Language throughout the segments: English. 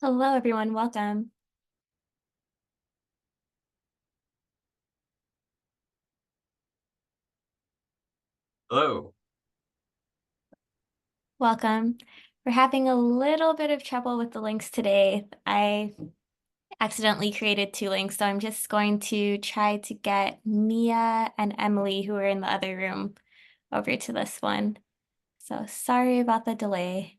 Hello, everyone. Welcome. Hello. Welcome. We're having a little bit of trouble with the links today. I accidentally created two links, so I'm just going to try to get Mia and Emily, who are in the other room, over to this one. So sorry about the delay.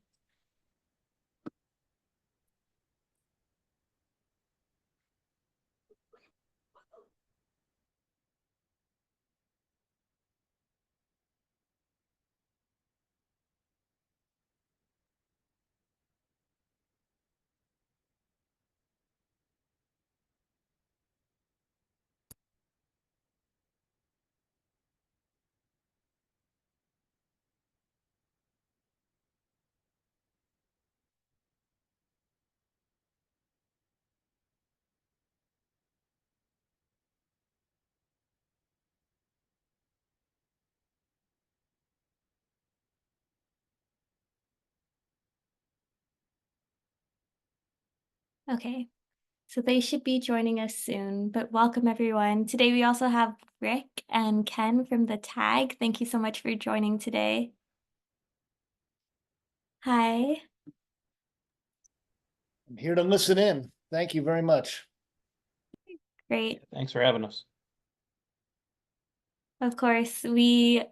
Okay, so they should be joining us soon, but welcome everyone. Today we also have Rick and Ken from the tag. Thank you so much for joining today. Hi. I'm here to listen in. Thank you very much. Great. Thanks for having us. Of course, we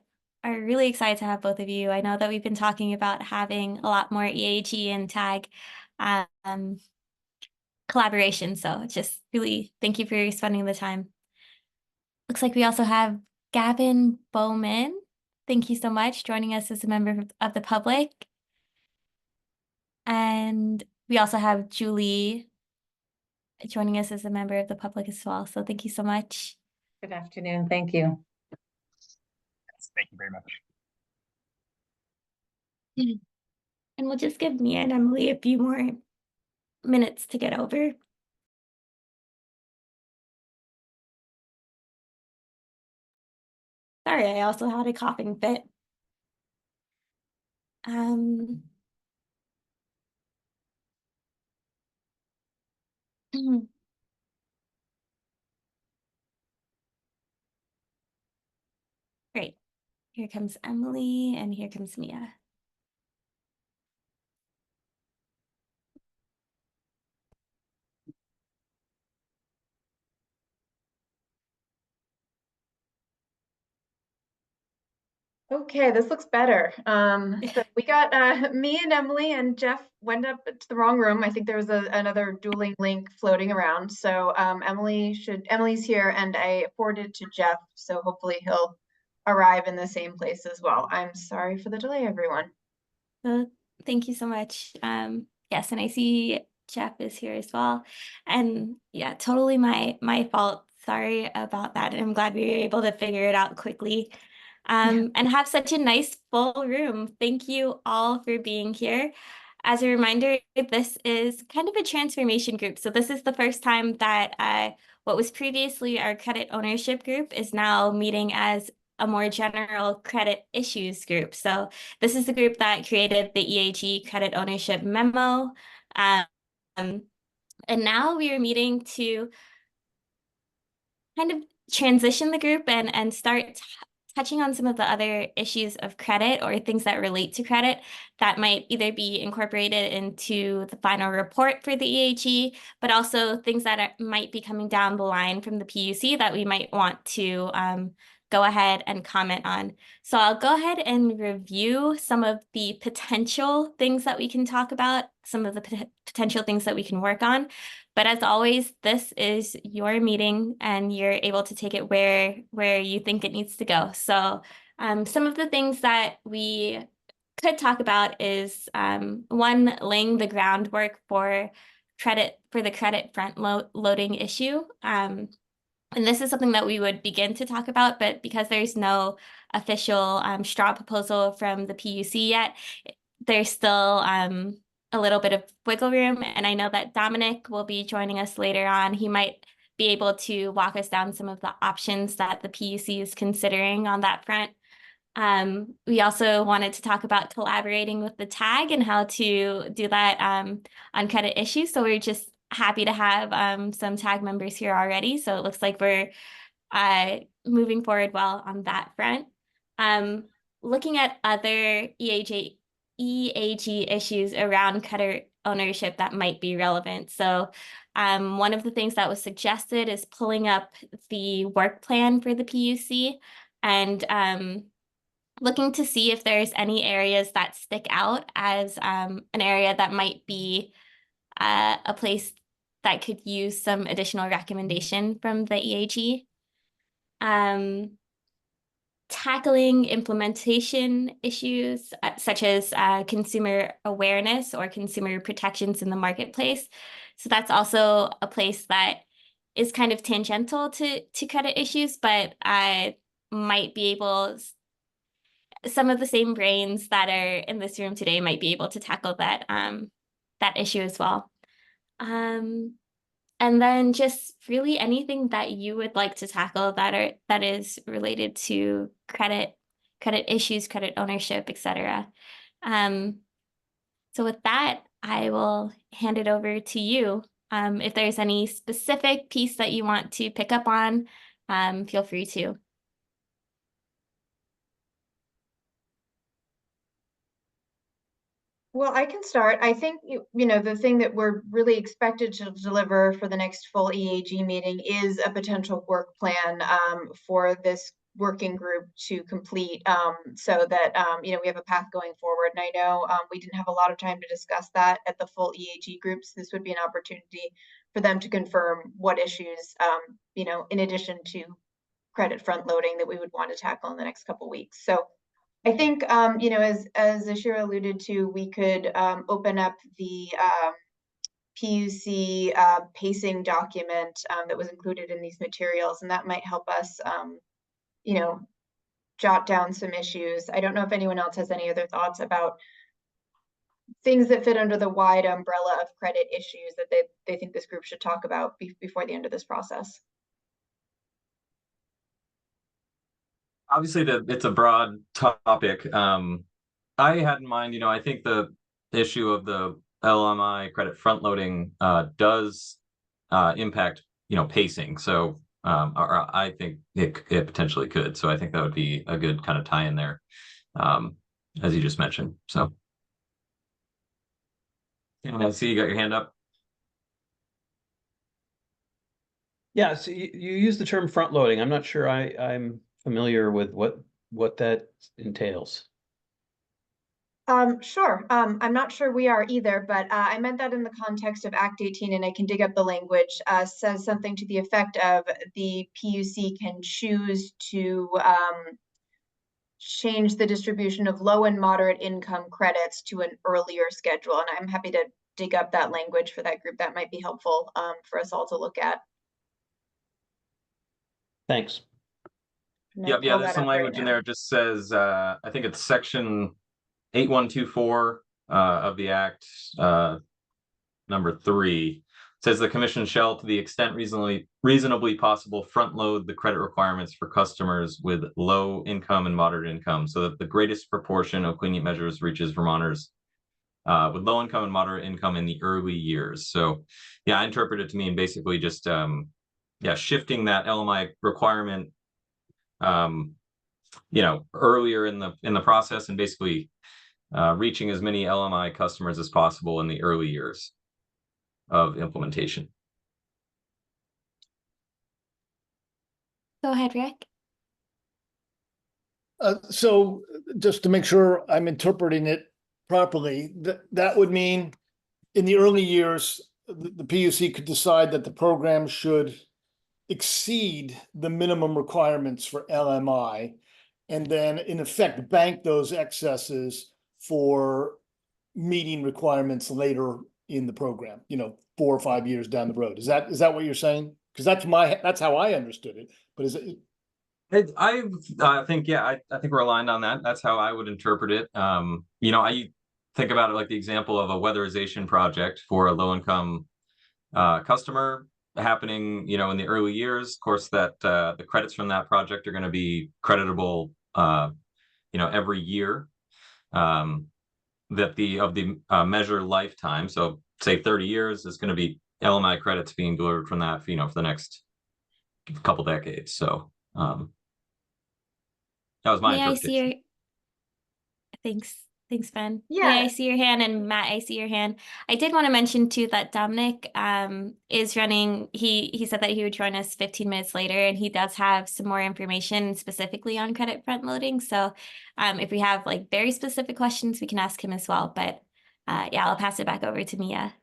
are really excited to have both of you. I know that we've been talking about having a lot more EAG and tag um, collaboration. So just really thank you for spending the time. Looks like we also have Gavin Bowman. Thank you so much joining us as a member of the public. And we also have Julie joining us as a member of the public as well. So thank you so much. Good afternoon. Thank you. Thank you very much. And we'll just give Mia and Emily a few more minutes to get over. Sorry, I also had a coughing fit. Um, Great. Here comes Emily and here comes Mia. Okay, this looks better. So we got me and Emily and Jeff went up to the wrong room. I think there was another dueling link floating around. So Emily's here and I forwarded to Jeff. So hopefully he'll arrive in the same place as well. I'm sorry for the delay, everyone. Thank you so much. Yes, and I see Jeff is here as well. And yeah, totally my fault. Sorry about that. I'm glad we were able to figure it out quickly. And have such a nice full room. Thank you all for being here. As a reminder, this is kind of a transformation group. So this is the first time that what was previously our credit ownership group is now meeting as a more general credit issues group. So this is the group that created the EAG credit ownership memo. Um, and now we are meeting to kind of transition the group and start touching on some of the other issues of credit or things that relate to credit that might either be incorporated into the final report for the EAG, but also things that might be coming down the line from the PUC that we might want to go ahead and comment on. So I'll go ahead and review some of the potential things that we can talk about, some of the potential things that we can work on. But as always, this is your meeting and you're able to take it where you think it needs to go. So some of the things that we could talk about is one, laying the groundwork for the credit front loading issue. And this is something that we would begin to talk about, but because there's no official straw proposal from the PUC yet, there's still a little bit of wiggle room. And I know that Dominic will be joining us later on. He might be able to walk us down some of the options that the PUC is considering on that front. We also wanted to talk about collaborating with the tag and how to do that on credit issues. So we're just happy to have some tag members here already. So it looks like we're moving forward well on that front. Looking at other EAG issues around credit ownership that might be relevant. So one of the things that was suggested is pulling up the work plan for the PUC and looking to see if there's any areas that stick out as an area that might be a place that could use some additional recommendation from the EAG. Tackling implementation issues such as consumer awareness or consumer protections in the marketplace. So that's also a place that is kind of tangential to credit issues, but might be able, some of the same brains that are in this room today might be able to tackle that that issue as well. And then just really anything that you would like to tackle that is related to credit issues, credit ownership, etc. So with that, I will hand it over to you. If there's any specific piece that you want to pick up on, feel free to. Well, I can start. I think, you know, the thing that we're really expected to deliver for the next full EAG meeting is a potential work plan for this working group to complete so that, you know, we have a path going forward. And I know we didn't have a lot of time to discuss that at the full EAG groups. This would be an opportunity for them to confirm what issues, you know, in addition to credit front loading that we would want to tackle in the next couple of weeks. So I think, you know, as Ashira alluded to, we could open up the PUC pacing document that was included in these materials, and that might help us, you know, jot down some issues. I don't know if anyone else has any other thoughts about things that fit under the wide umbrella of credit issues that they think this group should talk about before the end of this process. Obviously, it's a broad topic. I had in mind, you know, I think the issue of the LMI credit front loading does impact, you know, pacing. So or I think it potentially could. So I think that would be a good kind of tie in there, as you just mentioned. So, and I see you got your hand up. Yeah, so you use the term front loading. I'm not sure I'm familiar with what that entails. Sure. I'm not sure we are either, but I meant that in the context of Act 18, and I can dig up the language, says something to the effect of the PUC can choose to change the distribution of low and moderate income credits to an earlier schedule. And I'm happy to dig up that language for that group. That might be helpful for us all to look at. Thanks. Yep, yeah, there's some language in there. It just says, I think it's section 8124 of the Act, number 3. It says the commission shall, to the extent reasonably possible, front load the credit requirements for customers with low income and moderate income, so that the greatest proportion of lenient measures reaches Vermonters with low income and moderate income in the early years. So, yeah, I interpret it to mean basically just shifting that LMI requirement, you know, earlier in the process, and basically reaching as many LMI customers as possible in the early years of implementation. Go ahead, Rick. So just to make sure I'm interpreting it properly, that would mean in the early years, the PUC could decide that the program should exceed the minimum requirements for LMI, and then in effect bank those excesses for meeting requirements later in the program, you know, 4 or 5 years down the road. Is that what you're saying? Because that's how I understood it. But is it? I think, yeah, I think we're aligned on that. That's how I would interpret it. You know, I think about it like the example of a weatherization project for a low-income customer happening, you know, in the early years. Of course, that the credits from that project are going to be creditable every year, that of the measure lifetime, so say 30 years, is going to be LMI credits being delivered from that, for the next couple decades. So that was my May I see interpretation. your, thanks. Thanks, Ben. Yeah. May I see your hand? And Matt, I see your hand. I did want to mention too that Dominic is running, he said that he would join us 15 minutes later, and he does have some more information specifically on credit front loading. So if we have like very specific questions, we can ask him as well. But yeah, I'll pass it back over to Mia.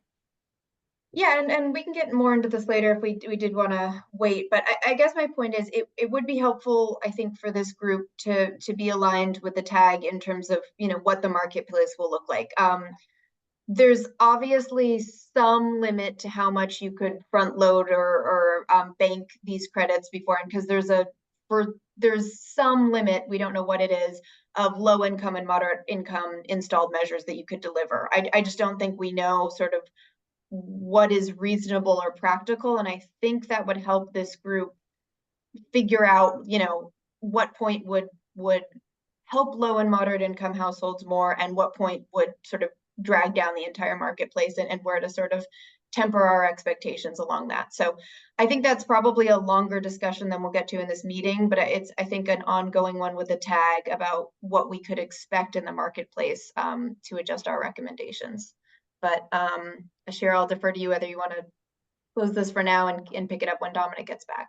Yeah, and we can get more into this later if we did want to wait. But I guess my point is it would be helpful, I think, for this group to be aligned with the tag in terms of, what the marketplace will look like. There's obviously some limit to how much you could front load or bank these credits beforehand, because there's some limit, we don't know what it is, of low income and moderate income installed measures that you could deliver. I just don't think we know sort of what is reasonable or practical. And I think that would help this group figure out, what point would help low and moderate income households more, and what point would sort of drag down the entire marketplace, and where to sort of temper our expectations along that. So I think that's probably a longer discussion than we'll get to in this meeting, but it's, I think, an ongoing one with the tag about what we could expect in the marketplace to adjust our recommendations. But Ashira, I'll defer to you whether you want to close this for now and pick it up when Dominic gets back,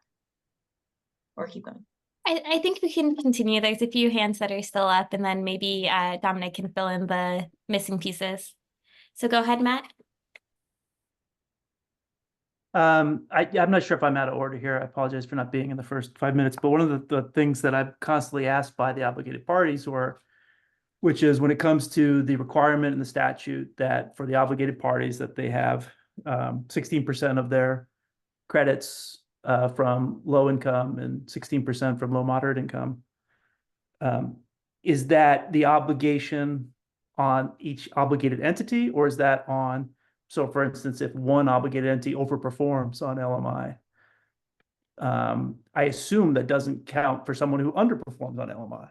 or keep going. I think we can continue. There's a few hands that are still up, and then maybe Dominic can fill in the missing pieces. So go ahead, Matt. I'm not sure if I'm out of order here. I apologize for not being in the first 5 minutes, but one of the things that I'm constantly asked by the obligated parties, which is when it comes to the requirement in the statute that for the obligated parties that they have 16% of their credits from low income and 16% from low moderate income. Is that the obligation on each obligated entity, or is that on, so for instance, if one obligated entity overperforms on LMI, I assume that doesn't count for someone who underperforms on LMI.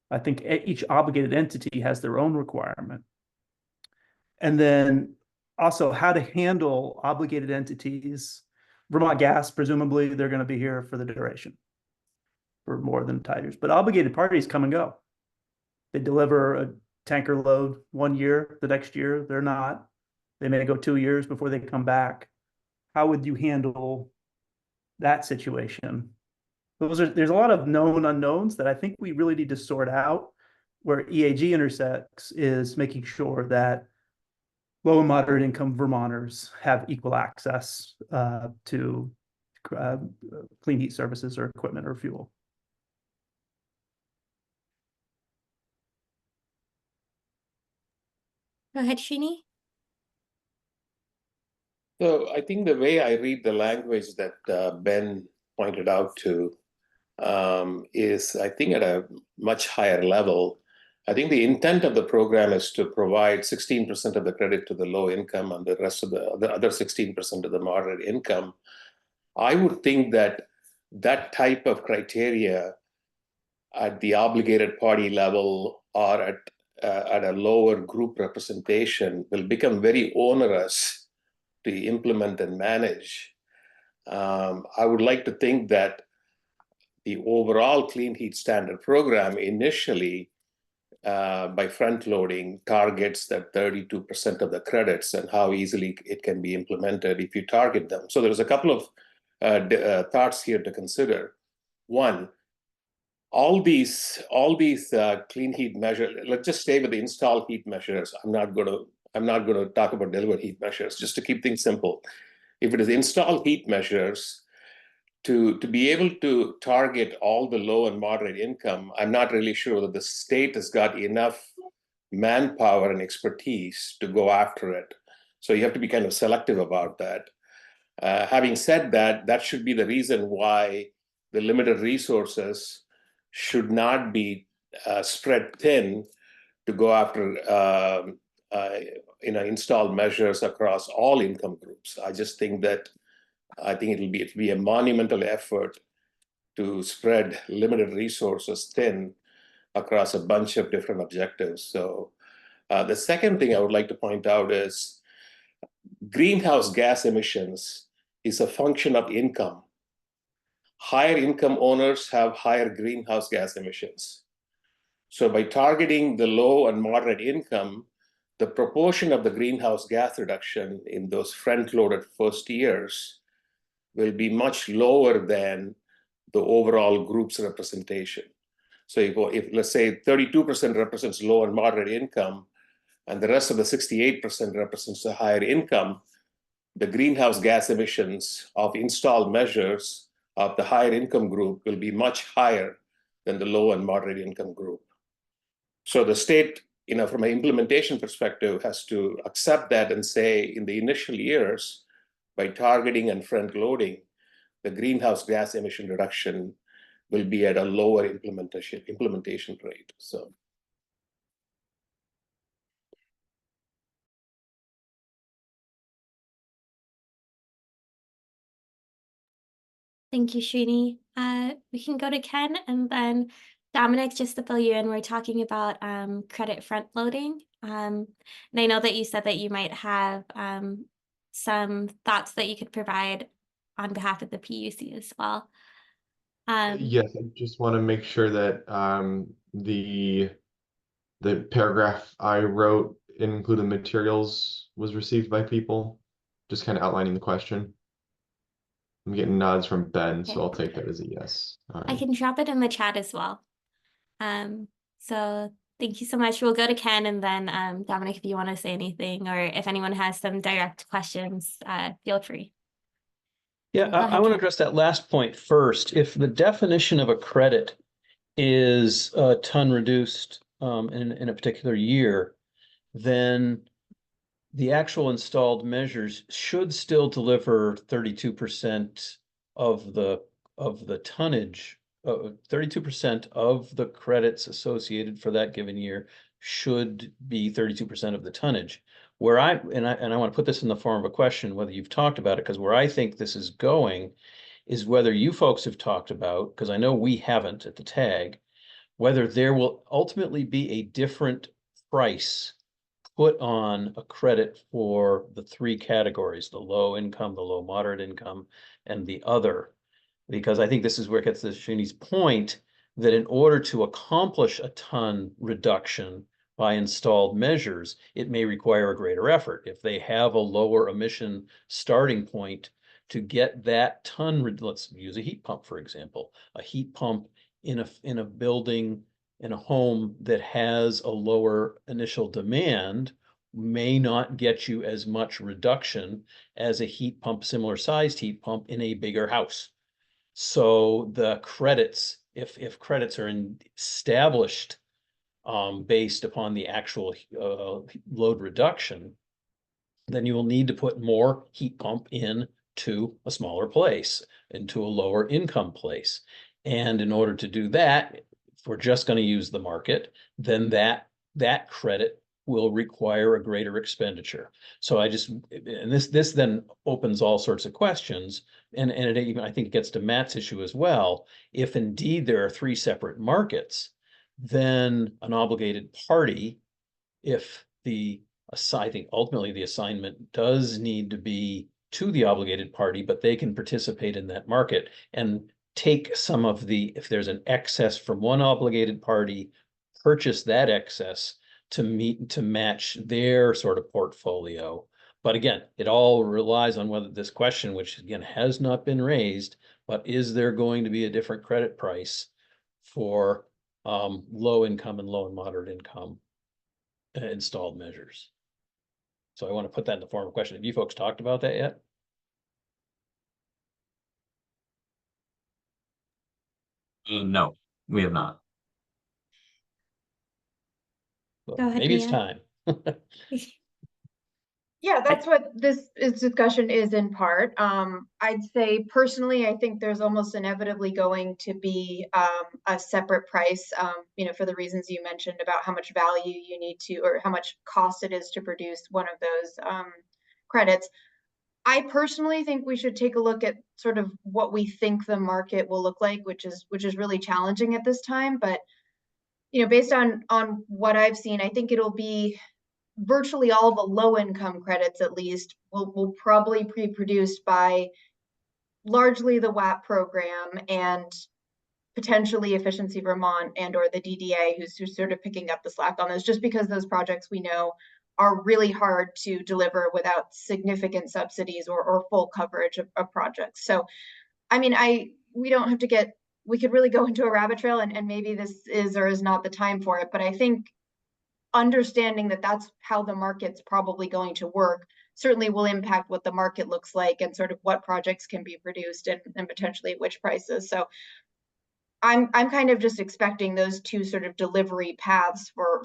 I think each obligated entity has their own requirement. And then also how to handle obligated entities. Vermont Gas, presumably they're going to be here for the duration, for more than 5 years. But obligated parties come and go. They deliver a tanker load 1 year, the next year they're not. They may go 2 years before they come back. How would you handle that situation? There's a lot of known unknowns that I think we really need to sort out. Where EAG intersects is making sure that low and moderate income Vermonters have equal access to clean heat services or equipment or fuel. Go ahead, Srini. So I think the way I read the language that Ben pointed out to is, I think, at a much higher level. I think the intent of the program is to provide 16% of the credit to the low income and the rest of the other 16% to the moderate income. I would think that that type of criteria at the obligated party level or at a lower group representation will become very onerous to implement and manage. I would like to think that the overall Clean Heat Standard program initially, by front-loading, targets that 32% of the credits and how easily it can be implemented if you target them. So there's a couple of thoughts here to consider. One, all these clean heat measures. Let's just stay with the installed heat measures. I'm not going to talk about delivered heat measures. Just to keep things simple, if it is installed heat measures, to be able to target all the low and moderate income, I'm not really sure that the state has got enough manpower and expertise to go after it. So you have to be kind of selective about that. Having said that, that should be the reason why the limited resources should not be spread thin to go after installed measures across all income groups. I think it'll be a monumental effort to spread limited resources thin across a bunch of different objectives. So the second thing I would like to point out is greenhouse gas emissions is a function of income. Higher income owners have higher greenhouse gas emissions. So by targeting the low and moderate income, the proportion of the greenhouse gas reduction in those front-loaded first years will be much lower than the overall group's representation. So if let's say 32% represents low and moderate income, and the rest of the 68% represents the higher income, the greenhouse gas emissions of installed measures of the higher income group will be much higher than the low and moderate income group. So the state, from an implementation perspective, has to accept that and say, in the initial years, by targeting and front loading, the greenhouse gas emission reduction will be at a lower implementation rate. So. Thank you, Srini. We can go to Ken, and then Dominic, just to fill you in, we're talking about credit front loading. And I know that you said that you might have some thoughts that you could provide on behalf of the PUC as well. Yes, I just want to make sure that the paragraph I wrote and included materials was received by people, just kind of outlining the question. I'm getting nods from Ben, so I'll take that as a yes. I can drop it in the chat as well. So thank you so much. We'll go to Ken, and then Dominic, if you want to say anything, or if anyone has some direct questions, feel free. Yeah, I want to address that last point first. If the definition of a credit is a ton reduced in a particular year, then the actual installed measures should still deliver 32% of the tonnage, 32% of the credits associated for that given year should be 32% of the tonnage. Where I want to put this in the form of a question, whether you've talked about it, because where I think this is going is whether you folks have talked about, because I know we haven't at the tag, whether there will ultimately be a different price put on a credit for the three categories, the low income, the low moderate income, and the other. Because I think this is where it gets to Srini's point, that in order to accomplish a ton reduction by installed measures, it may require a greater effort. If they have a lower emission starting point to get that ton, let's use a heat pump, for example, a heat pump in a building, in a home that has a lower initial demand may not get you as much reduction as a heat pump, similar sized heat pump in a bigger house. So the credits, if credits are established based upon the actual load reduction, then you will need to put more heat pump in to a smaller place, into a lower income place. And in order to do that, if we're just going to use the market, then that credit will require a greater expenditure. So this then opens all sorts of questions, and it even, I think, gets to Matt's issue as well. If indeed there are three separate markets, then an obligated party, if I think ultimately the assignment does need to be to the obligated party, but they can participate in that market and take some of if there's an excess from one obligated party, purchase that excess to match their sort of portfolio. But again, it all relies on whether this question, which again has not been raised, but is there going to be a different credit price for low income and low and moderate income installed measures? So I want to put that in the form of a question. Have you folks talked about that yet? No, we have not. Go ahead, Maybe it's Mia. time. Yeah, that's what this discussion is in part. I'd say personally, I think there's almost inevitably going to be a separate price, for the reasons you mentioned about how much value you need to, or how much cost it is to produce one of those credits. I personally think we should take a look at sort of what we think the market will look like, which is really challenging at this time. But based on what I've seen, I think it'll be virtually all the low income credits, at least, will probably be produced by largely the WAP program and potentially Efficiency Vermont and or the DDA, who's sort of picking up the slack on those, just because those projects we know are really hard to deliver without significant subsidies or full coverage of projects. So, I mean, we don't have to we could really go into a rabbit trail, and maybe this is or is not the time for it, but I think understanding that that's how the market's probably going to work certainly will impact what the market looks like and sort of what projects can be produced and potentially at which prices. So I'm kind of just expecting those two sort of delivery paths for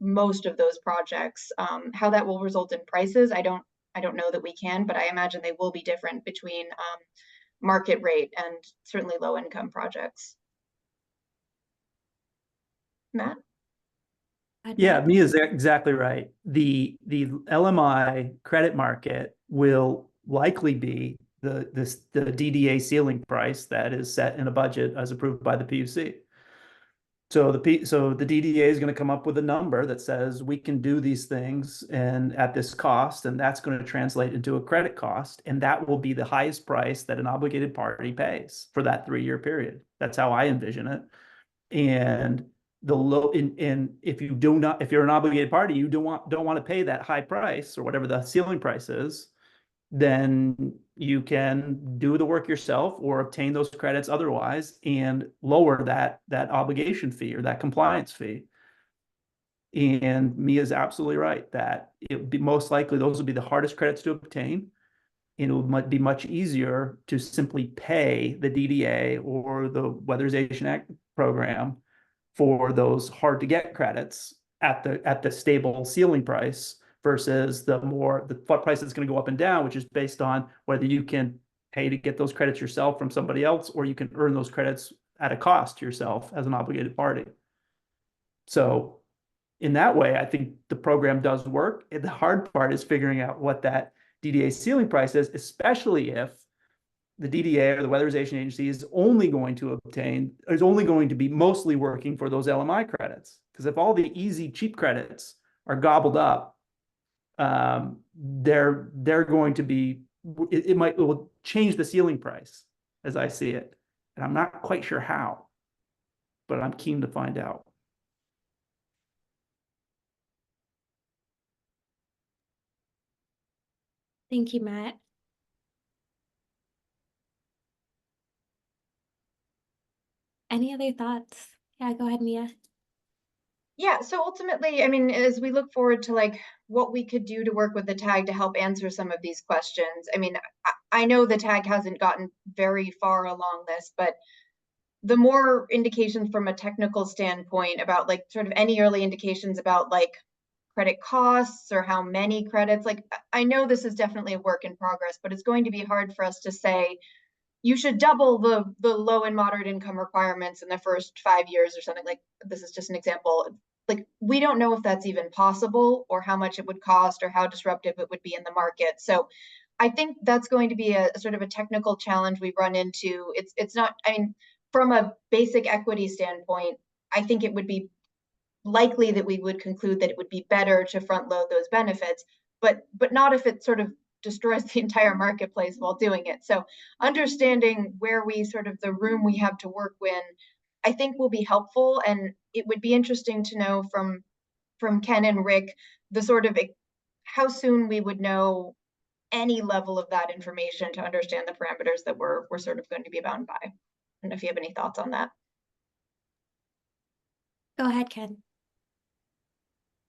most of those projects. How that will result in prices, I don't know that we can, but I imagine they will be different between market rate and certainly low income projects. Matt? Yeah, Mia is exactly right. The LMI credit market will likely be the DDA ceiling price that is set in a budget as approved by the PUC. So the DDA is going to come up with a number that says we can do these things and at this cost, and that's going to translate into a credit cost, and that will be the highest price that an obligated party pays for that 3-year period. That's how I envision it. And the low if you're an obligated party, you don't want to pay that high price or whatever the ceiling price is, then you can do the work yourself or obtain those credits otherwise and lower that obligation fee or that compliance fee. And Mia's absolutely right that it would be most likely those would be the hardest credits to obtain. And it would be much easier to simply pay the DDA or the Weatherization Act program for those hard to get credits at the stable ceiling price versus the price that's going to go up and down, which is based on whether you can pay to get those credits yourself from somebody else, or you can earn those credits at a cost yourself as an obligated party. So in that way, I think the program does work. And the hard part is figuring out what that DDA ceiling price is, especially if the DDA or the Weatherization Agency is only going to be mostly working for those LMI credits. Because if all the easy, cheap credits are gobbled up, they're going to be, it will change the ceiling price as I see it. And I'm not quite sure how, but I'm keen to find out. Thank you, Matt. Any other thoughts? Yeah, go ahead, Mia. Yeah, so ultimately, I mean, as we look forward to like what we could do to work with the tag to help answer some of these questions, I mean, I know the tag hasn't gotten very far along this, but the more indications from a technical standpoint about like sort of any early indications about like credit costs or how many credits, like I know this is definitely a work in progress, but it's going to be hard for us to say you should double the low and moderate income requirements in the first 5 years or something. Like this is just an example. Like we don't know if that's even possible or how much it would cost or how disruptive it would be in the market. So I think that's going to be a sort of a technical challenge we run into. It's not, I mean, from a basic equity standpoint, I think it would be likely that we would conclude that it would be better to front load those benefits, but not if it sort of destroys the entire marketplace while doing it. So understanding where we sort of the room we have to work in, I think will be helpful. And it would be interesting to know from Ken and Rick, the sort of how soon we would know any level of that information to understand the parameters that we're sort of going to be bound by. I don't know if you have any thoughts on that. Go ahead, Ken.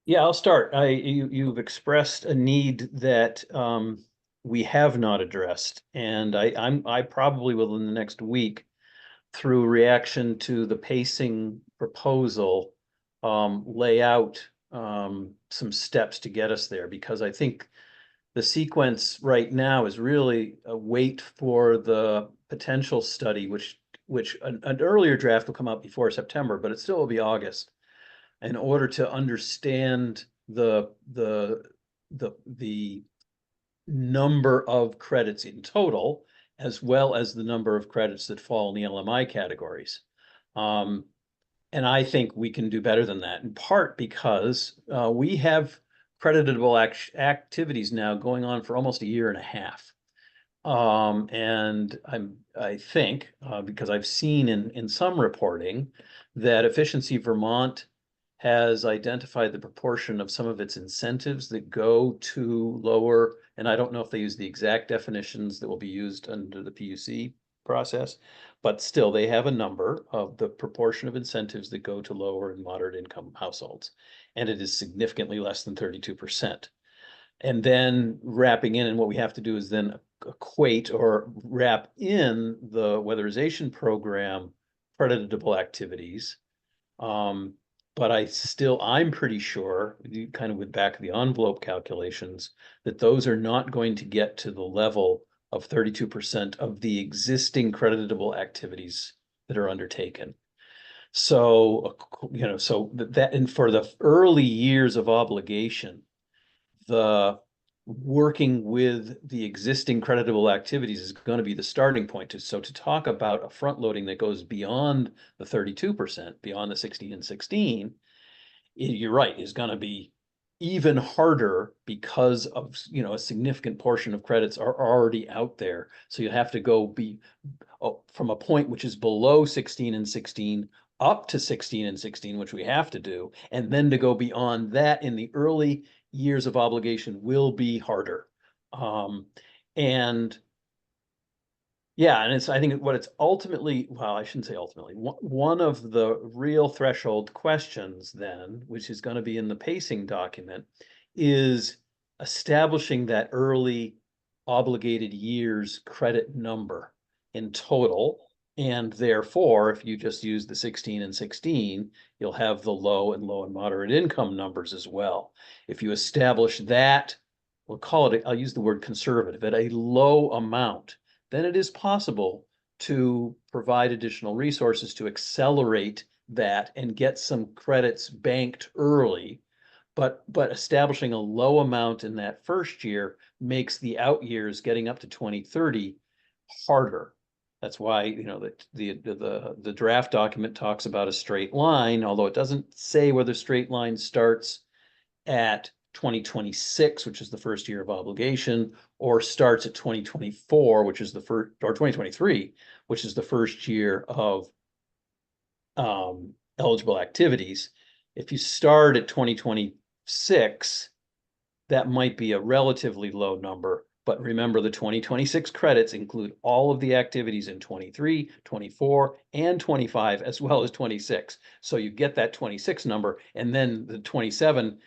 Yeah, I'll start. You've expressed a need that we have not addressed, and I probably will in the next week, through reaction to the pacing proposal, lay out some steps to get us there, because I think the sequence right now is really a wait for the potential study, which an earlier draft will come out before September, but it still will be August, in order to understand the number of credits in total, as well as the number of credits that fall in the LMI categories. And I think we can do better than that, in part because we have creditable activities now going on for almost a year and a half. And I think, because I've seen in some reporting that Efficiency Vermont has identified the proportion of some of its incentives that go to lower, and I don't know if they use the exact definitions that will be used under the PUC process, but still they have a number of the proportion of incentives that go to lower and moderate income households. And it is significantly less than 32%. And then wrapping in, and what we have to do is then equate or wrap in the weatherization program creditable activities. But I'm pretty sure, kind of with back of the envelope calculations, that those are not going to get to the level of 32% of the existing creditable activities that are undertaken. So, so that, and for the early years of obligation, the working with the existing creditable activities is going to be the starting point. So to talk about a front loading that goes beyond the 32%, beyond the 16 and 16, you're right, is going to be even harder because of, a significant portion of credits are already out there. So you have to go from a point which is below 16 and 16 up to 16 and 16, which we have to do. And then to go beyond that in the early years of obligation will be harder. And yeah, and I think what it's ultimately, well, I shouldn't say ultimately, one of the real threshold questions then, which is going to be in the pacing document, is establishing that early obligated years credit number in total. And therefore, if you just use the 16 and 16, you'll have the low and moderate income numbers as well. If you establish that, we'll call it, I'll use the word conservative, at a low amount, then it is possible to provide additional resources to accelerate that and get some credits banked early. But establishing a low amount in that first year makes the out years getting up to 2030 harder. That's why, the draft document talks about a straight line, although it doesn't say whether straight line starts at 2026, which is the first year of obligation, or starts at 2024, which is the first, or 2023, which is the first year of eligible activities. If you start at 2026, that might be a relatively low number, but remember the 2026 credits include all of the activities in 23, 24, and 25, as well as 26. So you get that 26 number, and then the 27,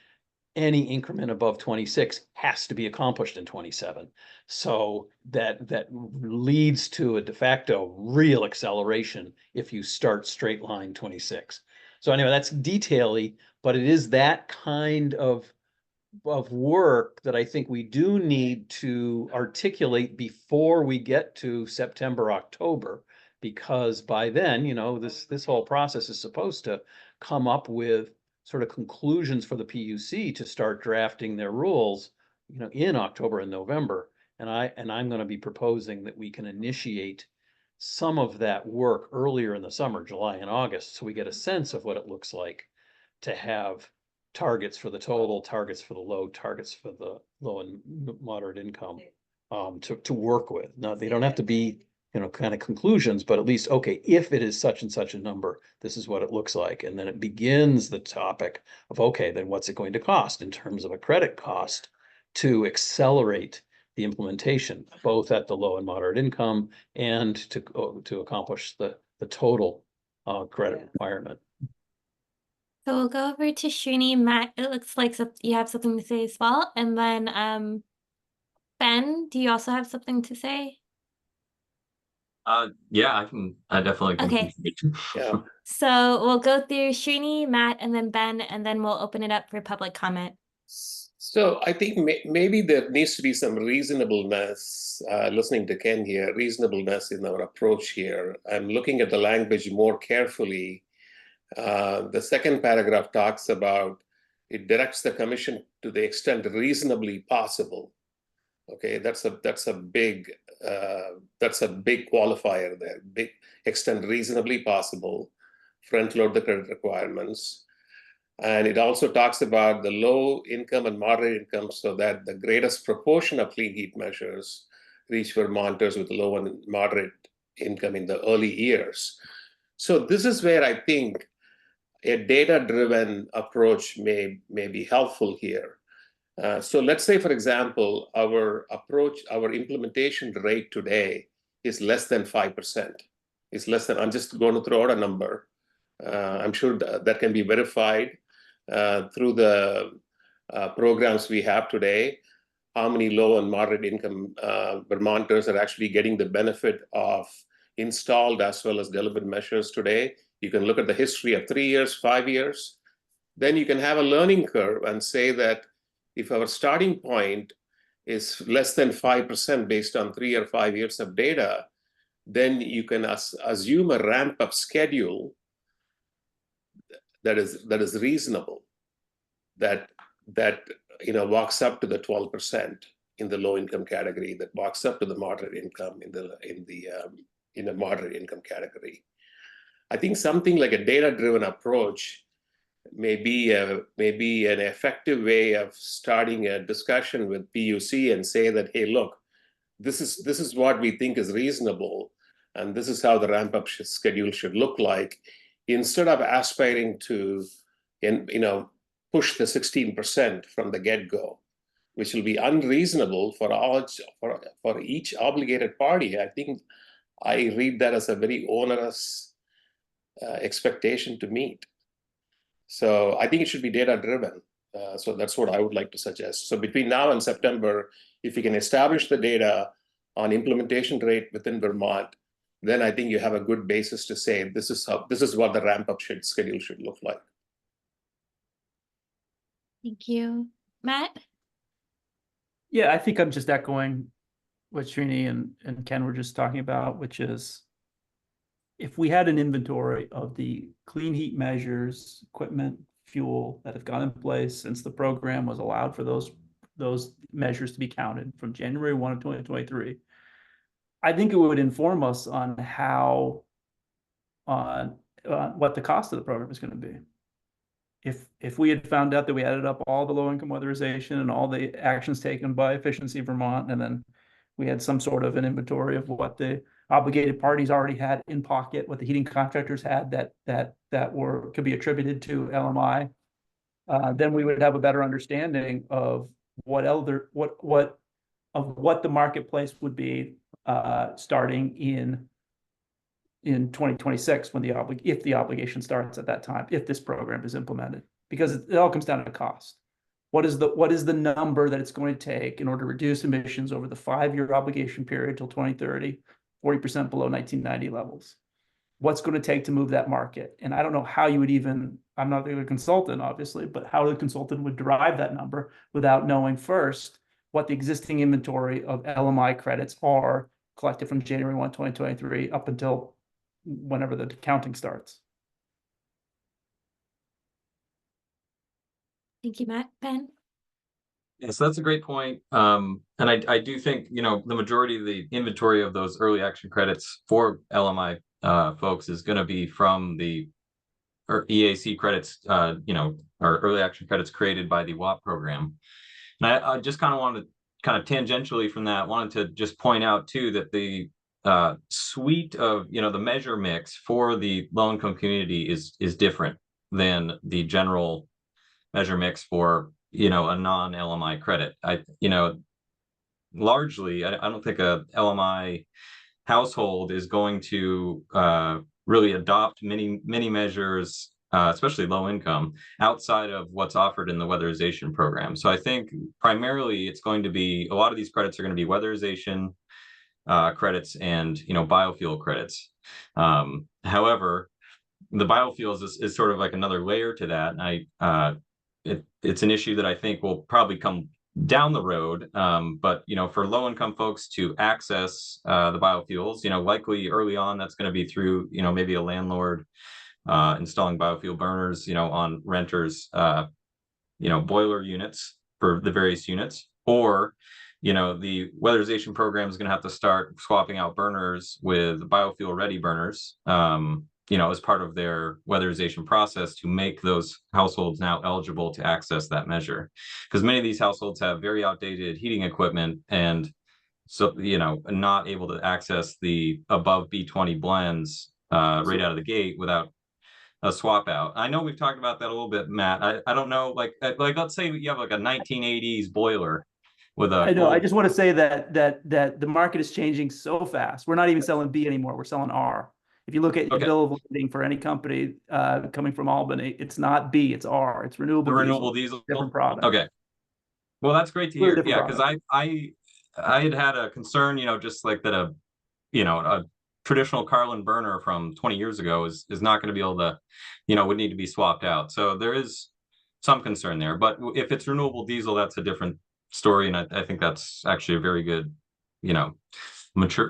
any increment above 26 has to be accomplished in 27. So that leads to a de facto real acceleration if you start straight line 26. So anyway, that's detail-y, but it is that kind of work that I think we do need to articulate before we get to September, October, because by then, this whole process is supposed to come up with sort of conclusions for the PUC to start drafting their rules, in October and November. And I'm going to be proposing that we can initiate some of that work earlier in the summer, July and August, so we get a sense of what it looks like to have targets for the total, targets for the low, targets for the low and moderate income, to work with. Now, they don't have to be, kind of conclusions, but at least, okay, if it is such and such a number, this is what it looks like. And then it begins the topic of, okay, then what's it going to cost in terms of a credit cost to accelerate the implementation, both at the low and moderate income and to accomplish the total credit requirement. So we'll go over to Srini. Matt, it looks like you have something to say as well. And then Ben, do you also have something to say? Yeah, I definitely can. Okay. Yeah. So we'll go through Srini, Matt, and then Ben, and then we'll open it up for public comment. So I think maybe there needs to be some reasonableness, listening to Ken here, reasonableness in our approach here. I'm looking at the language more carefully. The second paragraph talks about it directs the commission to the extent reasonably possible. Okay, that's a big qualifier there. Big extent reasonably possible. front load the credit requirements. And it also talks about the low income and moderate income so that the greatest proportion of clean heat measures reach Vermonters with low and moderate income in the early years. So this is where I think a data-driven approach may be helpful here. So let's say, for example, our implementation rate today is less than 5%. It's less than, I'm just going to throw out a number. I'm sure that can be verified through the programs we have today. How many low and moderate income Vermonters are actually getting the benefit of installed as well as delivered measures today. You can look at the history of 3 years, 5 years. Then you can have a learning curve and say that if our starting point is less than 5% based on 3 or 5 years of data, then you can assume a ramp-up schedule that is reasonable, that walks up to the 12% in the low-income category, that walks up to the moderate income in the moderate income category. I think something like a data-driven approach may be an effective way of starting a discussion with PUC and say that, hey, look, this is what we think is reasonable, and this is how the ramp-up schedule should look like, instead of aspiring to, push the 16% from the get-go, which will be unreasonable for each obligated party. I think I read that as a very onerous expectation to meet. So I think it should be data-driven. So that's what I would like to suggest. So between now and September, if you can establish the data on implementation rate within Vermont, then I think you have a good basis to say this is what the ramp-up schedule should look like. Thank you. Matt? Yeah, I think I'm just echoing what Srini and Ken were just talking about, which is if we had an inventory of the clean heat measures, equipment, fuel that have gone in place since the program was allowed for those measures to be counted from January 1 of 2023, I think it would inform us on what the cost of the program is going to be. If we had found out that we added up all the low-income weatherization and all the actions taken by Efficiency Vermont, and then we had some sort of an inventory of what the obligated parties already had in pocket, what the heating contractors had that could be attributed to LMI, then we would have a better understanding of what the marketplace would be starting in 2026 if the obligation starts at that time, if this program is implemented, because it all comes down to cost. What is the number that it's going to take in order to reduce emissions over the 5-year obligation period till 2030, 40% below 1990 levels? What's going to take to move that market? And I don't know how you would I'm not a consultant, obviously, but how the consultant would derive that number without knowing first what the existing inventory of LMI credits are collected from January 1, 2023 up until whenever the counting starts. Thank you, Matt. Ben? Yeah, so that's a great point. And I do think, the majority of the inventory of those early action credits for LMI folks is going to be from the EAC credits, or early action credits created by the WAP program. And I just kind of wanted, tangentially from that, wanted to just point out too that the suite of, the measure mix for the low-income community is different than the general measure mix for, a non-LMI credit. Largely, I don't think a LMI household is going to really adopt many measures, especially low income, outside of what's offered in the weatherization program. So I think primarily it's going to be, a lot of these credits are going to be weatherization credits and, biofuel credits. However, the biofuels is sort of like another layer to that. And it's an issue that I think will probably come down the road. But, for low income folks to access the biofuels, likely early on, that's going to be through, maybe a landlord installing biofuel burners, on renters, boiler units for the various units, or, the weatherization program is going to have to start swapping out burners with biofuel ready burners, as part of their weatherization process to make those households now eligible to access that measure. Because many of these households have very outdated heating equipment, and so, not able to access the above B20 blends right out of the gate without a swap out. I know we've talked about that a little bit, Matt. I don't know, like let's say you have like a 1980s boiler with a I know. I old, just want to say that the market is changing so fast. We're not even selling B anymore. We're selling R. If you look at your okay, bill of lading for any company coming from Albany, it's not B, it's R. It's the renewable renewable diesel. diesel. Different product. Okay, well, that's great to Really hear. different Yeah, because product. I had a concern, just like that a traditional Carlin burner from 20 years ago is not going to be able to, would need to be swapped out. So there is some concern there. But if it's renewable diesel, that's a different story, and I think that's actually a very good,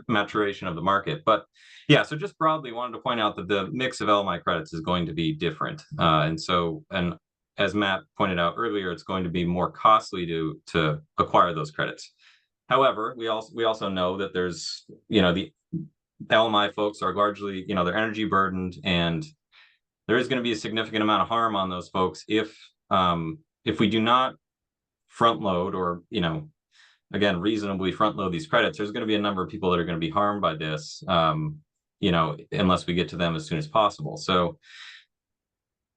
maturation of the market. But yeah, so just broadly wanted to point out that the mix of LMI credits is going to be different, and as Matt pointed out earlier, it's going to be more costly to acquire those credits. However, we also know that there's, the LMI folks are largely, they're energy burdened, and there is going to be a significant amount of harm on those folks if we do not front load, or again, reasonably front load these credits. There's going to be a number of people that are going to be harmed by this, unless we get to them as soon as possible. So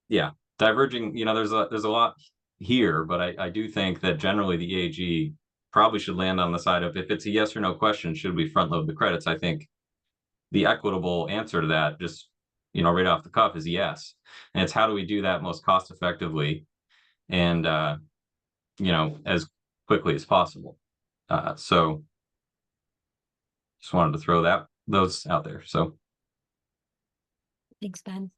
yeah, diverging, there's a lot here, but I do think that generally the AG probably should land on the side of, if it's a yes or no question, should we front load the credits? I think the equitable answer to that, just right off the cuff, is yes. And it's how do we do that most cost effectively and as quickly as possible. So just wanted to throw those out there. So Thanks, Ben.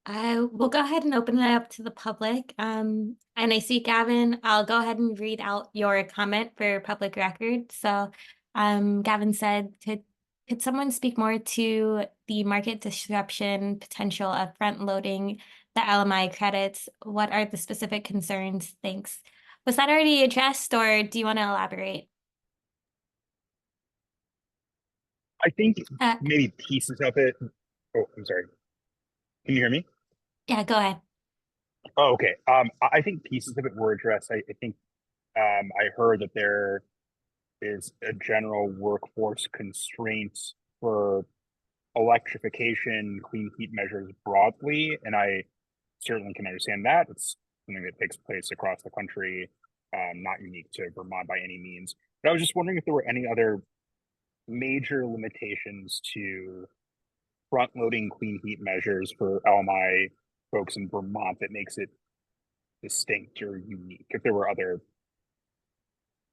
I will go ahead and open it up to the public. And I see Gavin, I'll go ahead and read out your comment for public record. So Gavin said, could someone speak more to the market disruption potential of front loading the LMI credits? What are the specific concerns? Thanks. Was that already addressed, or do you want to elaborate? I think maybe pieces of it. Oh, I'm sorry. Can you hear me? Yeah, go ahead. Oh, okay. I think pieces of it were addressed. I think I heard that there is a general workforce constraint for electrification, clean heat measures broadly, and I certainly can understand that. It's something that takes place across the country, not unique to Vermont by any means. But I was just wondering if there were any other major limitations to front loading clean heat measures for LMI folks in Vermont that makes it distinct or unique. If there were other,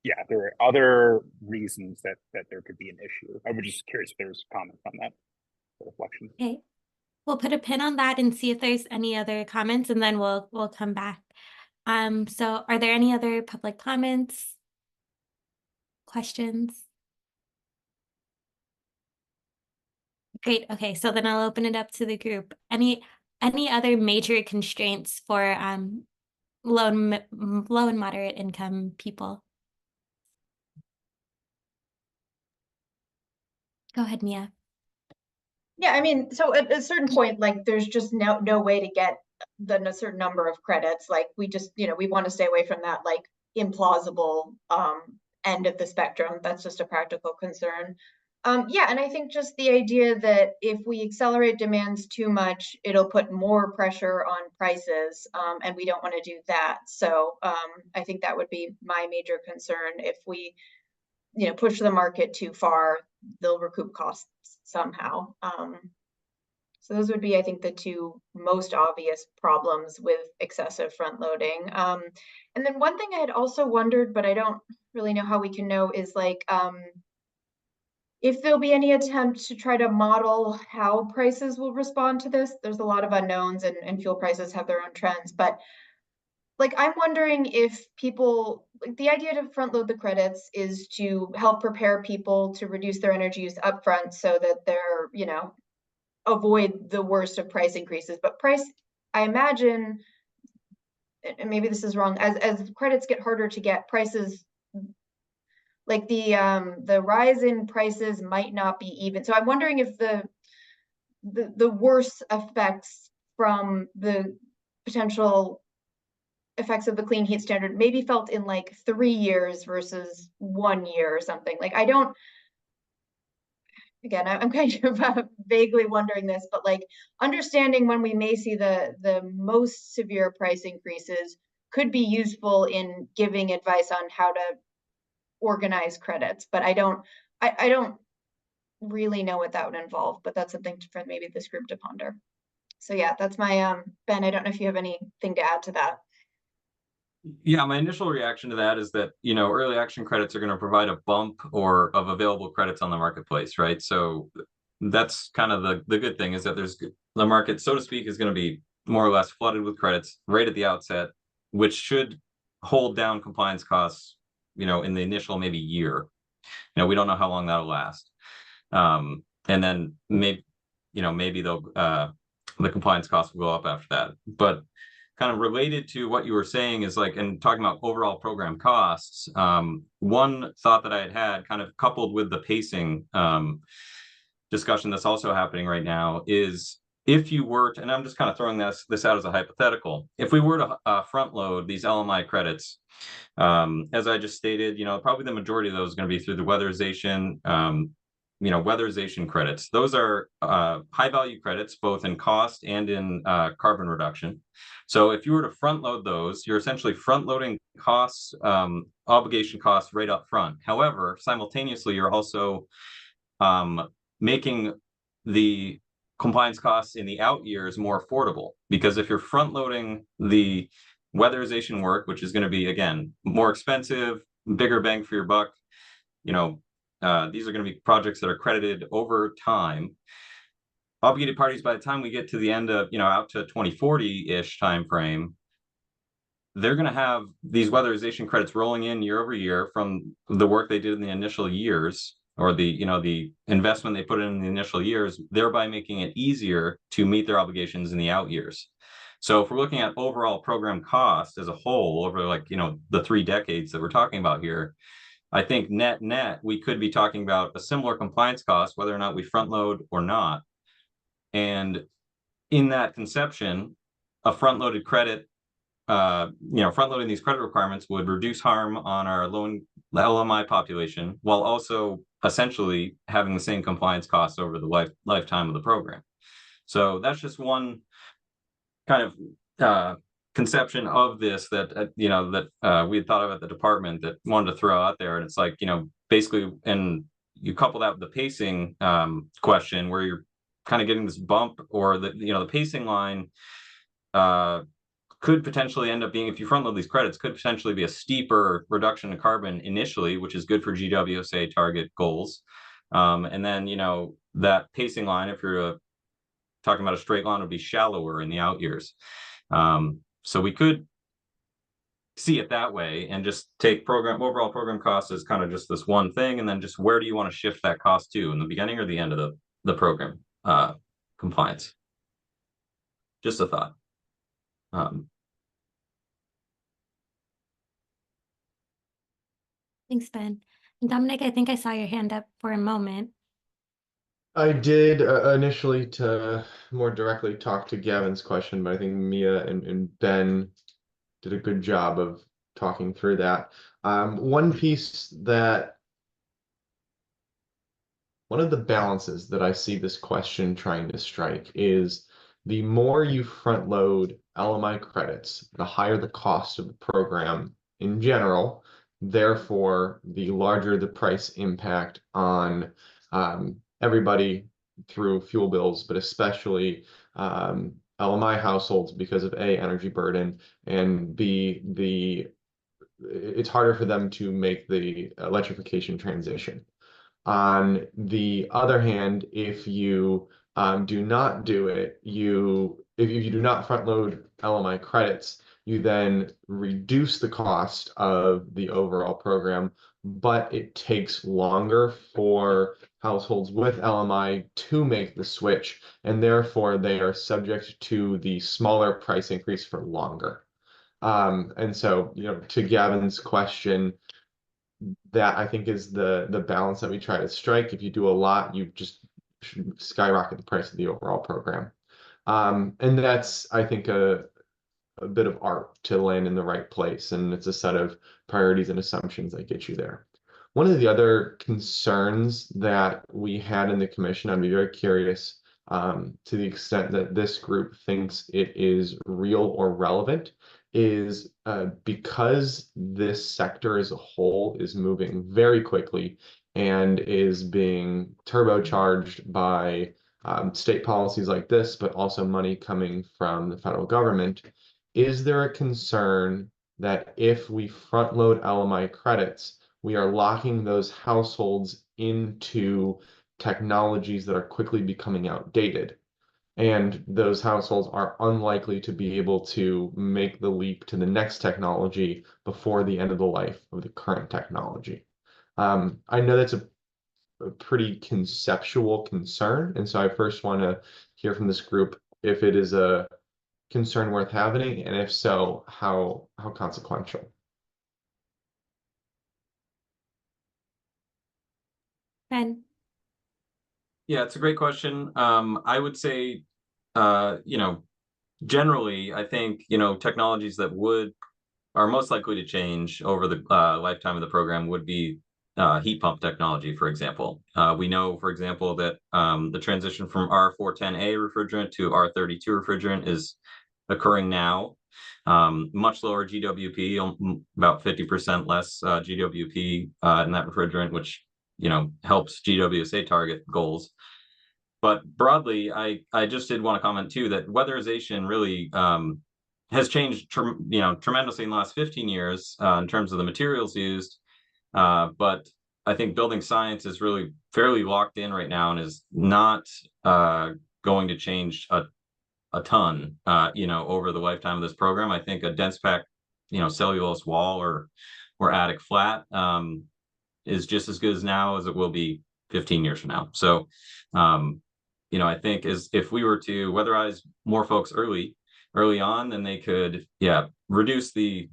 yeah, there were other reasons that there could be an issue. I was just curious if there's comments on that, reflection. Okay, we'll put a pin on that and see if there's any other comments, and then we'll come back. So are there any other public comments, questions? Great. Okay, so then I'll open it up to the group. Any other major constraints for low and moderate income people? Go ahead, Mia. Yeah, I mean, so at a certain point, like there's just no way to get a certain number of credits. Like we just, we want to stay away from that like implausible end of the spectrum. That's just a practical concern. Yeah, and I think just the idea that if we accelerate demands too much, it'll put more pressure on prices, and we don't want to do that. So I think that would be my major concern. If we, push the market too far, they'll recoup costs somehow. So those would be, I think, the two most obvious problems with excessive front loading. And then one thing I had also wondered, but I don't really know how we can know, is like, if there'll be any attempt to try to model how prices will respond to this. There's a lot of unknowns, and fuel prices have their own trends, but like I'm wondering if people, like the idea to front load the credits is to help prepare people to reduce their energy use upfront so that they're, avoid the worst of price increases. But I imagine, and maybe this is wrong, as credits get harder to get, prices, like the rise in prices might not be even. So I'm wondering if the worst effects from the potential effects of the clean heat standard maybe felt in like 3 years versus 1 year or something. Like I don't, again, I'm kind of vaguely wondering this, but like understanding when we may see the most severe price increases could be useful in giving advice on how to organize credits. But I don't really know what that would involve, but that's something for maybe this group to ponder. So yeah, that's my Ben, I don't know if you have anything to add to that. Yeah, my initial reaction to that is that, early action credits are going to provide a bump or of available credits on the marketplace, right? So that's kind of the good thing, is that the market, so to speak, is going to be more or less flooded with credits right at the outset, which should hold down compliance costs, in the initial maybe year. We don't know how long that'll last. And then maybe they'll the compliance costs will go up after that. But kind of related to what you were saying is like, and talking about overall program costs, one thought that I had kind of coupled with the pacing discussion that's also happening right now is, if you were to, and I'm just kind of throwing this out as a hypothetical, if we were to front load these LMI credits, as I just stated, probably the majority of those is going to be through the weatherization, weatherization credits. Those are high value credits, both in cost and in carbon reduction. So if you were to front load those, you're essentially front loading costs, obligation costs right up front. However, simultaneously, you're also making the compliance costs in the out years more affordable, because if you're front loading the weatherization work, which is going to be, again, more expensive, bigger bang for your buck, these are going to be projects that are credited over time. Obligated parties, by the time we get to the end of, out to 2040-ish timeframe, they're going to have these weatherization credits rolling in year over year from the work they did in the initial years, or the investment they put in the initial years, thereby making it easier to meet their obligations in the out years. So if we're looking at overall program cost as a whole over the 3 decades that we're talking about here, I think net, we could be talking about a similar compliance cost, whether or not we front load or not. And in that conception, a front loaded credit, front loading these credit requirements would reduce harm on our low LMI population, while also essentially having the same compliance costs over the lifetime of the program. So that's just one kind of conception of this that we had thought of at the department, that wanted to throw out there. And it's like, basically, and you couple that with the pacing question, where you're kind of getting this bump, or the pacing line could potentially end up being, if you front load these credits, could potentially be a steeper reduction in carbon initially, which is good for GWSA target goals. And then, that pacing line, if you're talking about a straight line, would be shallower in the out years. So we could see it that way and just take overall program costs as kind of just this one thing, and then just where do you want to shift that cost to, in the beginning or the end of the program compliance? Just a thought. Thanks, Ben. Dominic, I think I saw your hand up for a moment. I did initially to more directly talk to Gavin's question, but I think Mia and Ben did a good job of talking through that. One of the balances that I see this question trying to strike is, the more you front load LMI credits, the higher the cost of the program in general. Therefore, the larger the price impact on everybody through fuel bills, but especially LMI households, because of A, energy burden, and B, it's harder for them to make the electrification transition. On the other hand, if you do not do it, if you do not front load LMI credits, you then reduce the cost of the overall program, but it takes longer for households with LMI to make the switch, and therefore they are subject to the smaller price increase for longer. And so, to Gavin's question, that I think is the balance that we try to strike. If you do a lot, you just skyrocket the price of the overall program. And that's, I think, a bit of art to land in the right place, and it's a set of priorities and assumptions that get you there. One of the other concerns that we had in the commission, I'd be very curious to the extent that this group thinks it is real or relevant, is because this sector as a whole is moving very quickly and is being turbocharged by state policies like this, but also money coming from the federal government. Is there a concern that if we front load LMI credits, we are locking those households into technologies that are quickly becoming outdated? And those households are unlikely to be able to make the leap to the next technology before the end of the life of the current technology. I know that's a pretty conceptual concern, and so I first want to hear from this group if it is a concern worth having, and if so, how consequential? Ben? Yeah, it's a great question. I would say, generally, I think, technologies that are most likely to change over the lifetime of the program would be heat pump technology, for example. We know, for example, that the transition from R410A refrigerant to R32 refrigerant is occurring now. Much lower GWP, about 50% less GWP in that refrigerant, which helps GWSA target goals. But broadly, I just did want to comment too that weatherization really has changed tremendously in the last 15 years in terms of the materials used. But I think building science is really fairly locked in right now and is not going to change a ton, over the lifetime of this program. I think a dense pack, cellulose wall or attic flat is just as good as now as it will be 15 years from now. So, I think if we were to weatherize more folks early on, then they could, reduce the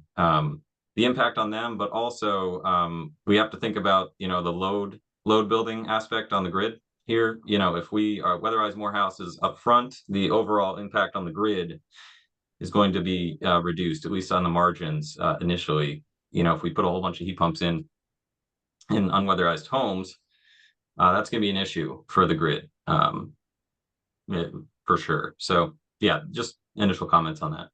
impact on them, but also we have to think about, the load building aspect on the grid here. If we weatherize more houses up front, the overall impact on the grid is going to be reduced, at least on the margins initially. If we put a whole bunch of heat pumps in unweatherized homes, that's going to be an issue for the grid, for sure. So yeah, just initial comments on that.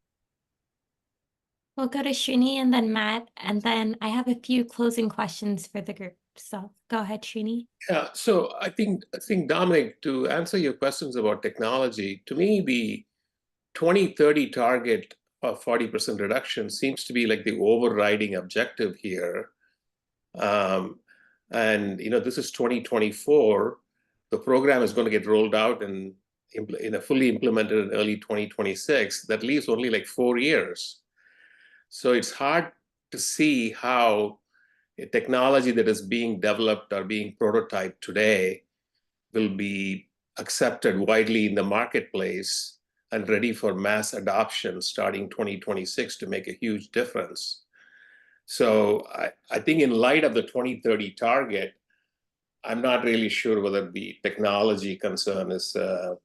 We'll go to Srini and then Matt, and then I have a few closing questions for the group. So go ahead, Srini. Yeah, so I think Dominic, to answer your questions about technology, to me, the 2030 target of 40% reduction seems to be like the overriding objective here. And this is 2024. The program is going to get rolled out and fully implemented in early 2026. That leaves only like 4 years. So it's hard to see how a technology that is being developed or being prototyped today will be accepted widely in the marketplace and ready for mass adoption starting 2026 to make a huge difference. So I think in light of the 2030 target, I'm not really sure whether the technology concern is a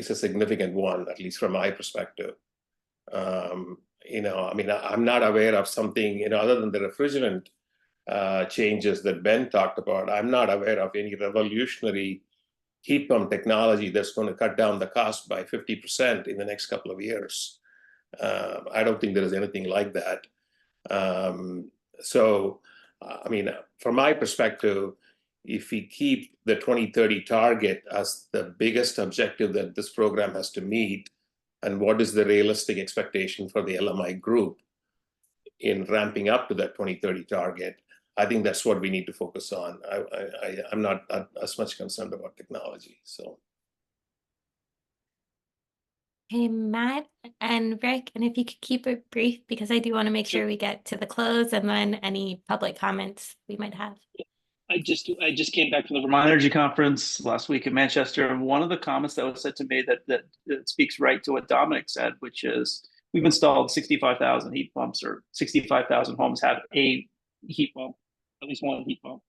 significant one, at least from my perspective. I'm not aware of something, other than the refrigerant changes that Ben talked about. I'm not aware of any revolutionary heat pump technology that's going to cut down the cost by 50% in the next couple of years. I don't think there is anything like that. From my perspective, if we keep the 2030 target as the biggest objective that this program has to meet, and what is the realistic expectation for the LMI group in ramping up to that 2030 target, I think that's what we need to focus on. I'm not as much concerned about technology. So. Hey, Matt and Rick, and if you could keep it brief, because I do want to make sure we get to the close and then any public comments we might have. I just came back from the Vermont Energy Conference last week in Manchester, and one of the comments that was said to me that speaks right to what Dominic said, which is we've installed 65,000 heat pumps, or 65,000 homes have a heat pump, at least one heat pump.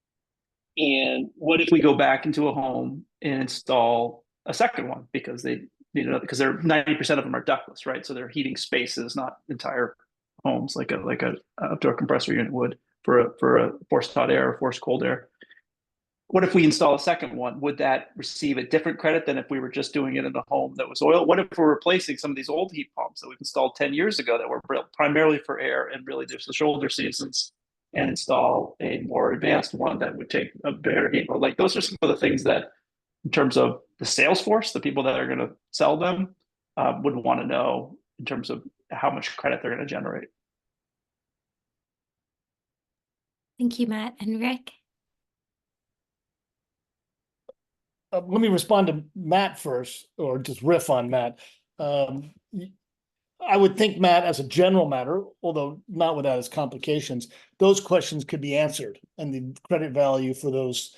And what if we go back into a home and install a second one because because they're 90% of them are ductless, right? So they're heating spaces, not entire homes like a outdoor compressor unit would for a forced hot air or forced cold air. What if we install a second one? Would that receive a different credit than if we were just doing it in a home that was oil? What if we're replacing some of these old heat pumps that we've installed 10 years ago that were built primarily for air and really just the shoulder seasons, and install a more advanced one that would take a better heat? Like, those are some of the things that, in terms of the sales force, the people that are going to sell them would want to know in terms of how much credit they're going to generate. Thank you, Matt and Rick. Let me respond to Matt first, or just riff on Matt. I would think, Matt, as a general matter, although not without its complications, those questions could be answered, and the credit value for those,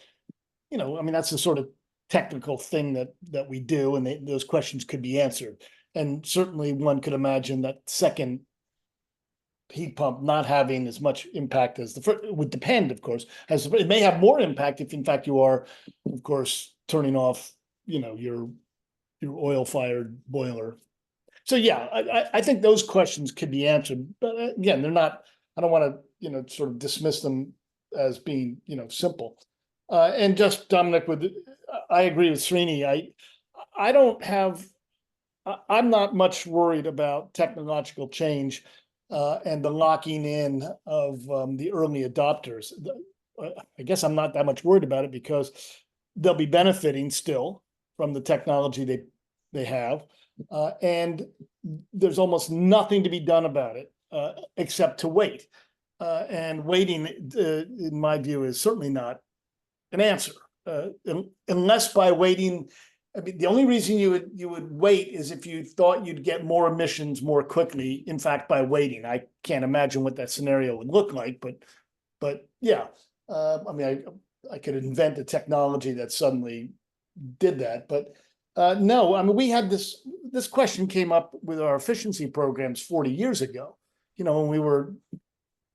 I mean, that's the sort of technical thing that we do, and those questions could be answered. And certainly one could imagine that second heat pump not having as much impact as the first. It would depend, of course, as it may have more impact if in fact you are, of course, turning off, your oil-fired boiler. So yeah, I think those questions could be answered, but again, they're not, I don't want to, sort of dismiss them as being, simple. And just Dominic, I agree with Srini. I'm not much worried about technological change and the locking in of the early adopters. I guess I'm not that much worried about it because they'll be benefiting still from the technology they have. And there's almost nothing to be done about it except to wait. And waiting, in my view, is certainly not an answer. Unless by waiting, I mean, the only reason you would wait is if you thought you'd get more emissions more quickly. In fact, by waiting, I can't imagine what that scenario would look like. But yeah, I mean, I could invent a technology that suddenly did that. But no, I mean, we had this question came up with our efficiency programs 40 years ago. When we were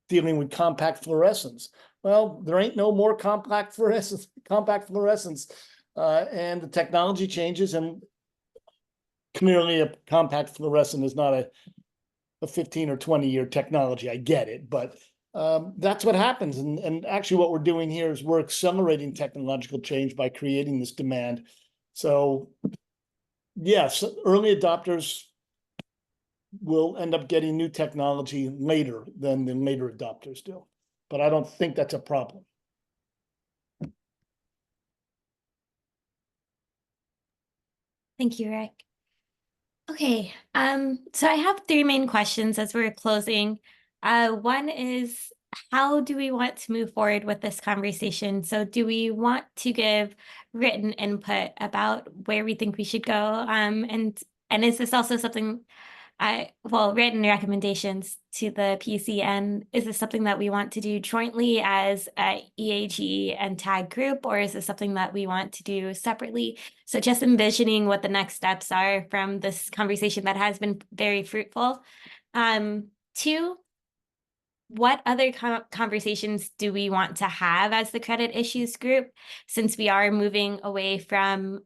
dealing with compact fluorescents. Well, there ain't no more compact fluorescence, and the technology changes, and clearly a compact fluorescent is not a 15 or 20-year technology. I get it, but that's what happens. And actually what we're doing here is we're accelerating technological change by creating this demand. So yes, early adopters will end up getting new technology later than the later adopters do. But I don't think that's a problem. Thank you, Rick. Okay, so I have three main questions as we're closing. One is, how do we want to move forward with this conversation? So do we want to give written input about where we think we should go? And is this also something, written recommendations to the PC, and is this something that we want to do jointly as a EAG and TAG group, or is this something that we want to do separately? So just envisioning what the next steps are from this conversation that has been very fruitful. Two, what other conversations do we want to have as the credit issues group, since we are moving away from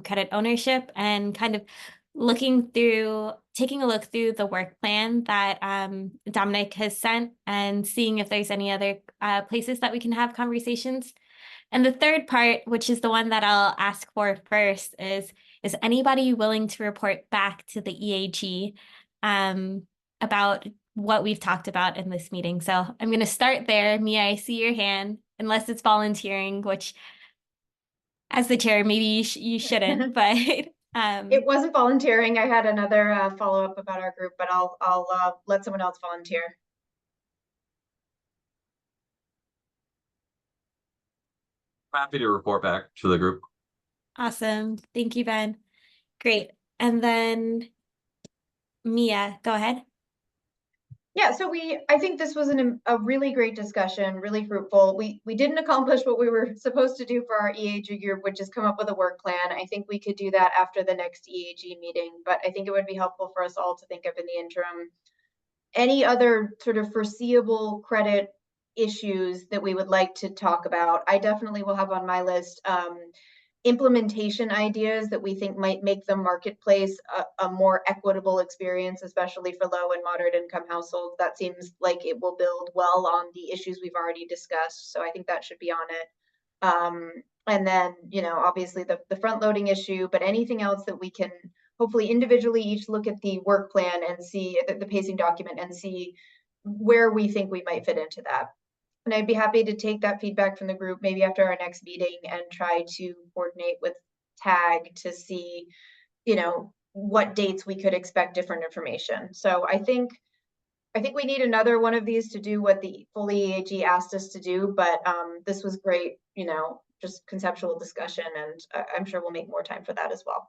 credit ownership, and kind of taking a look through the work plan that Dominic has sent, and seeing if there's any other places that we can have conversations. And the third part, which is the one that I'll ask for first, is anybody willing to report back to the EAG about what we've talked about in this meeting? So I'm going to start there. Mia, I see your hand, unless it's volunteering, which as the chair, maybe you shouldn't, but it wasn't volunteering. I had another follow-up about our group, but I'll let someone else volunteer. Happy to report back to the group. Awesome. Thank you, Ben. Great. And then Mia, go ahead. Yeah, so I think this was a really great discussion, really fruitful. We didn't accomplish what we were supposed to do for our EAG group, which is come up with a work plan. I think we could do that after the next EAG meeting, but I think it would be helpful for us all to think of in the interim any other sort of foreseeable credit issues that we would like to talk about. I definitely will have on my list implementation ideas that we think might make the marketplace a more equitable experience, especially for low and moderate income households. That seems like it will build well on the issues we've already discussed. So I think that should be on it. And then, obviously the front loading issue, but anything else that we can hopefully individually each look at the work plan and see the pacing document and see where we think we might fit into that. And I'd be happy to take that feedback from the group maybe after our next meeting and try to coordinate with TAG to see, what dates we could expect different information. So I think we need another one of these to do what the full EAG asked us to do, but this was great, just conceptual discussion, and I'm sure we'll make more time for that as well.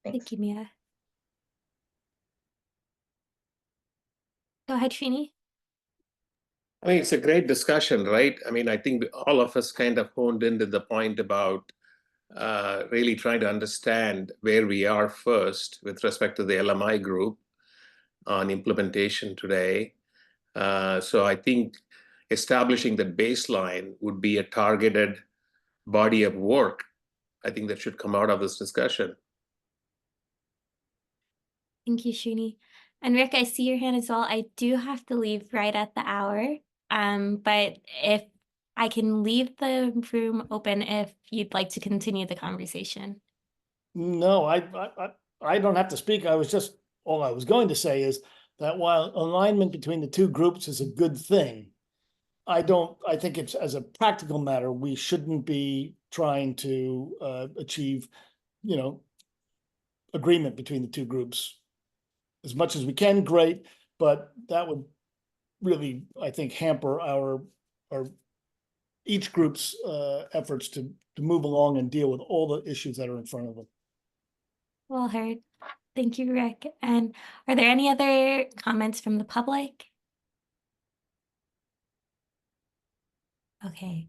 Thanks. Thank you, Mia. Go ahead, Srini. I mean, it's a great discussion, right? I mean, I think all of us kind of honed into the point about really trying to understand where we are first with respect to the LMI group on implementation today. So I think establishing the baseline would be a targeted body of work. I think that should come out of this discussion. Thank you, Srini. And Rick, I see your hand as well. I do have to leave right at the hour. But if I can leave the room open if you'd like to continue the conversation. No, I don't have to speak. All I was going to say is that while alignment between the two groups is a good thing, I think it's, as a practical matter, we shouldn't be trying to achieve, agreement between the two groups. As much as we can, great, but that would really, I think, hamper our each group's efforts to move along and deal with all the issues that are in front of them. Well heard. Thank you, Rick. And are there any other comments from the public? Okay,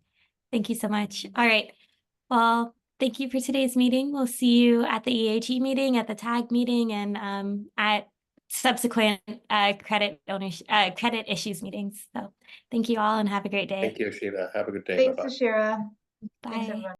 thank you so much. All right. Well, thank you for today's meeting. We'll see you at the EAG meeting, at the TAG meeting, and at subsequent credit issues meetings. So thank you all and have a great day. Thank you, Sheila. Have a good day. Thanks, Bye-bye. Ashira. Bye. Thanks, everyone.